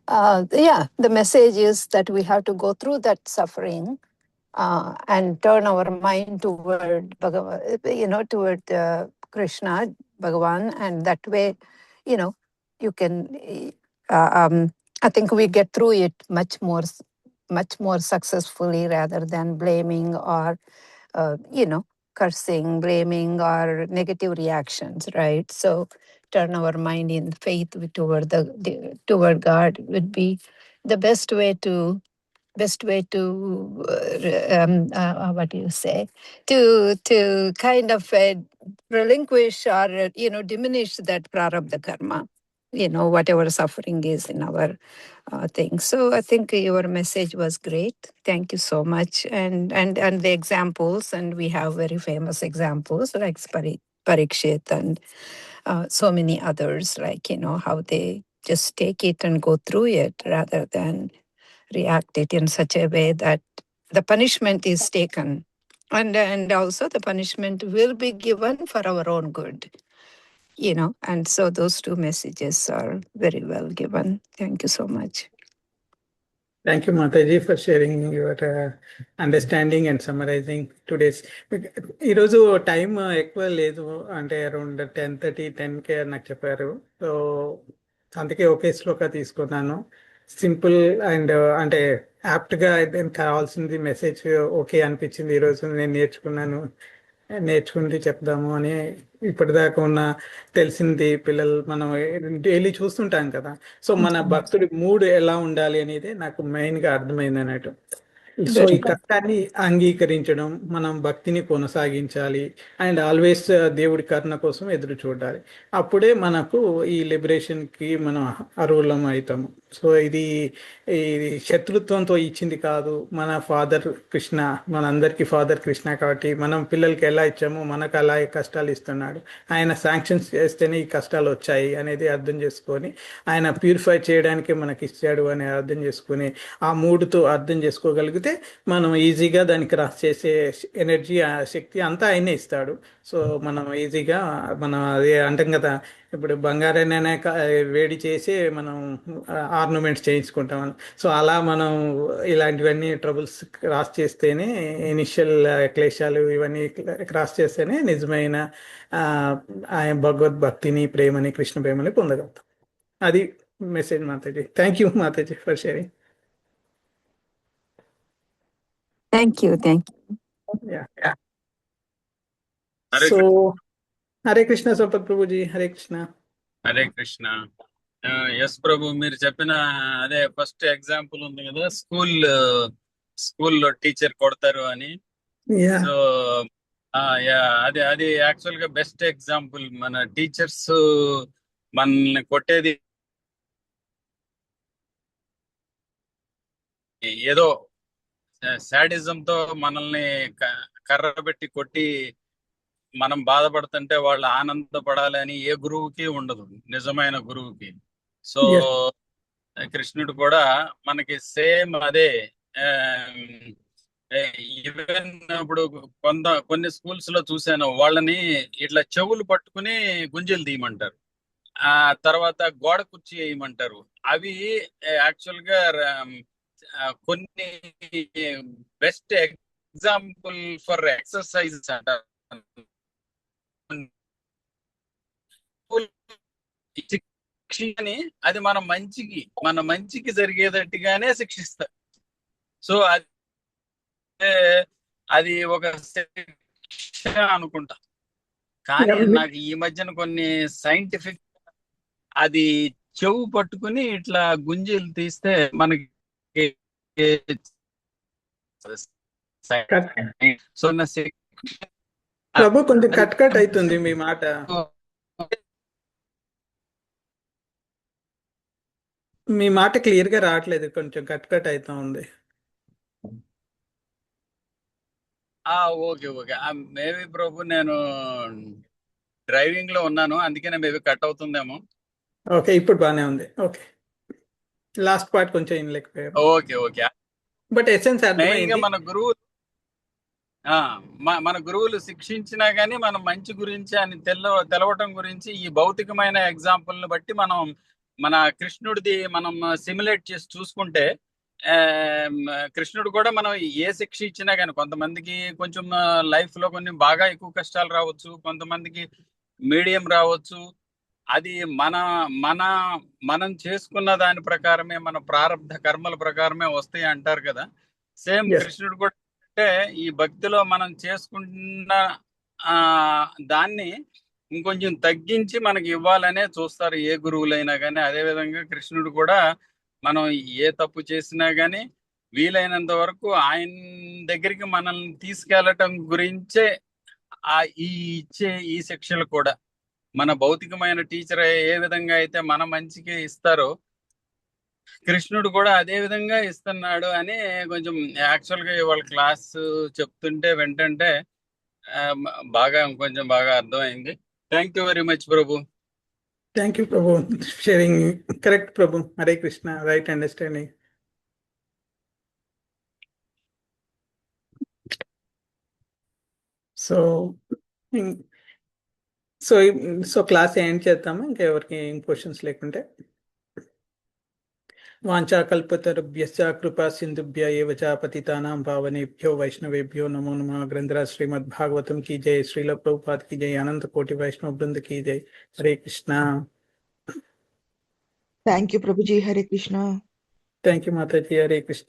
the message is that we have to go through that suffering and turn our mind toward Bhagavan, toward Krishna, Bhagavan, and that way, you can, I think we get through it much more successfully rather than blaming or, cursing, blaming, or negative reactions, right? So turn our mind in faith toward God would be the best way to what do you say, to kind of relinquish or diminish that prarabdha karma, whatever suffering is in our thing. So I think your message was great. Thank you so much. And the examples, and we have very famous examples like Parikshit and so many others, like, how they just take it and go through it rather than react it in such a way that the punishment is taken. And also the punishment will be given for our own good. And so those two messages are very well given. Thank you so much. Thank you, Mataji, for sharing your understanding and summarizing today's. ఈరోజు time ఎక్కువ లేదు, అంటే around 10:30 10కే నాకు చెప్పారు. So అందుకే ఒకే శ్లోక తీసుకున్నాను. Simple and అంటే యాప్ట్గా దానికి కావాల్సింది మెసేజ్ ఓకే అనిపించింది. ఈరోజు నేను నేర్చుకుంది చెప్దాము అని. ఇప్పటిదాకా ఉన్న తెలిసింది పిల్లలు మనం డైలీ చూస్తుంటాం కదా. సో మన భక్తుడి మూడ్ ఎలా ఉండాలి అనేది నాకు మెయిన్ గా అర్థమైంది అన్నట్టు. సో ఈ కష్టాన్ని అంగీకరించడం, మనం భక్తిని కొనసాగించాలి అండ్ ఆల్వేస్ దేవుడి కరుణ కోసం ఎదురు చూడాలి. అప్పుడే మనకు ఈ లిబరేషన్ కి మనం అర్హులం అవుతాము. సో ఇది శత్రుత్వంతో ఇచ్చింది కాదు. మన ఫాదర్ కృష్ణ, మనందరికీ ఫాదర్ కృష్ణ కాబట్టి మనం పిల్లలకి ఎలా ఇచ్చామో మనకు అలా కష్టాలు ఇస్తున్నాడు. ఆయన శాంక్షన్స్ చేస్తేనే ఈ కష్టాలు వచ్చాయి అనేది అర్థం చేసుకొని, ఆయన ప్యూరిఫై చేయడానికి మనకి ఇచ్చాడు అని అర్థం చేసుకుని, ఆ మూడుతో అర్థం చేసుకోగలిగితే మనం ఈజీగా దాన్ని క్రాస్ చేసే ఎనర్జీ, ఆ శక్తి అంతా ఆయనే ఇస్తాడు. సో మనం ఈజీగా మనం అదే అంటాం కదా, ఇప్పుడు బంగారాన్ని వేడి చేసి మనం ఆర్నమెంట్స్ చేయించుకుంటాం. సో అలా మనం ఇలాంటివన్నీ ట్రబుల్స్ క్రాస్ చేస్తేనే, ఇనిషియల్ క్లేశాలు ఇవన్నీ క్రాస్ చేస్తేనే నిజమైన ఆయన భగవద్భక్తిని, ప్రేమని, కృష్ణ ప్రేమని పొందగలుగుతాం. అది message Mataji. Thank you Mataji for sharing. Thank you. Yeah. Hare so Hare Krishna Sampath Prabhuji. Hare Krishna. Hare Krishna. Yes ప్రభు, మీరు చెప్పిన అదే ఫస్ట్ ఎగ్జాంపుల్ ఉంది కదా, స్కూల్లో టీచర్ కొడతారు అని. Yeah. సో అది అది యాక్చువల్ గా బెస్ట్ ఎగ్జాంపుల్. మన టీచర్స్ మనల్ని కొట్టేది ఏదో శాడిజం తో మనల్ని కర్ర పెట్టి కొట్టి మనం బాధపడుతుంటే వాళ్ళు ఆనందపడాలి అని ఏ గురువుకి ఉండదు, నిజమైన గురువుకి. సో కృష్ణుడు కూడా మనకి సేమ్ అదే. ఈవెన్ ఇప్పుడు కొన్ని స్కూల్స్ లో చూసాను, వాళ్ళని ఇట్లా చెవులు పట్టుకుని గుంజలు తీయమంటారు, ఆ తర్వాత గోడ కుర్చీ వేయమంటారు. అవి యాక్చువల్ గా కొన్ని బెస్ట్ ఎగ్జాంపుల్ ఫర్ ఎక్సర్సైజ్ అంటారు. శిక్షని అది మన మంచికి జరిగేటట్టుగానే శిక్షిస్తారు. సో అది ఒక శిక్ష అనుకుంటా. కానీ నాకు ఈ మధ్యన కొన్ని సైంటిఫిక్, అది చెవు పట్టుకుని ఇట్లా గుంజీలు తీస్తే మనకి సో ప్రభు కొంచెం కట్ అవుతుంది మీ మాట. మీ మాట క్లియర్ గా రావట్లేదు, కొంచెం కట్ అవుతా ఉంది. ఓకే మేబీ ప్రభు, నేను డ్రైవింగ్ లో ఉన్నాను, అందుకనే మేబీ కట్ అవుతుందేమో. ఓకే, ఇప్పుడు బానే ఉంది. ఓకే, లాస్ట్ పార్ట్ కొంచెం ఏం లేకపోయారు. ఓకే బట్ ఎసెన్స్ అర్థమైంది. మన గురువులు శిక్షించినా గానీ మనం మంచి గురించి అని తెలవటం గురించి ఈ భౌతికమైన ఎగ్జాంపుల్ ని బట్టి మనం మన కృష్ణుడిది మనం సిమ్యులేట్ చేసి చూసుకుంటే, కృష్ణుడు కూడా మనం ఏ శిక్ష ఇచ్చినా కానీ, కొంతమందికి కొంచెం లైఫ్ లో కొన్ని బాగా ఎక్కువ కష్టాలు రావచ్చు, కొంతమందికి మీడియం రావచ్చు. అది మనం చేసుకున్న దాని ప్రకారమే, మన ప్రారంభ కర్మల ప్రకారమే వస్తాయి అంటారు కదా. సేమ్ కృష్ణుడు కూడా అంటే ఈ భక్తిలో మనం చేసుకున్న దాన్ని ఇంకొంచెం తగ్గించి మనకి ఇవ్వాలనే చూస్తారు ఏ గురువులైనా కానీ. అదే విధంగా కృష్ణుడు కూడా మనం ఏ తప్పు చేసినా గానీ వీలైనంత వరకు ఆయన దగ్గరికి మనల్ని తీసుకెళ్లటం గురించే ఇచ్చే ఈ శిక్షలు కూడా. మన భౌతికమైన టీచర్ ఏ విధంగా అయితే మన మంచికి ఇస్తారో, కృష్ణుడు కూడా అదే విధంగా ఇస్తున్నాడు అని కొంచెం యాక్చువల్ గా ఇవాళ క్లాస్ చెప్తుంటే వింటుంటే కొంచెం బాగా అర్థమైంది. Thank you very much Prabhu. Thank you Prabhu, sharing correct Prabhu. Hare Krishna, right understanding. So so class end చేద్దామా, ఇంకెవరికి క్వశ్చన్స్ లేకుంటే? వాంఛాకల్పతరుభ్యశ్చ కృపా సింధుభ్య ఏవ చ పతితానాం పావనేభ్యో వైష్ణవేభ్యో నమో నమః. గ్రంథరాజ్ శ్రీమద్ భాగవతం की जय, श्रील प्रभुपाद की जय, अनंत कोटि वैष्णव वृंद की जय. हरे Krishna. Thank you, Prabhuji. Hare Krishna. Thank you, Mataji. Hare Krishna.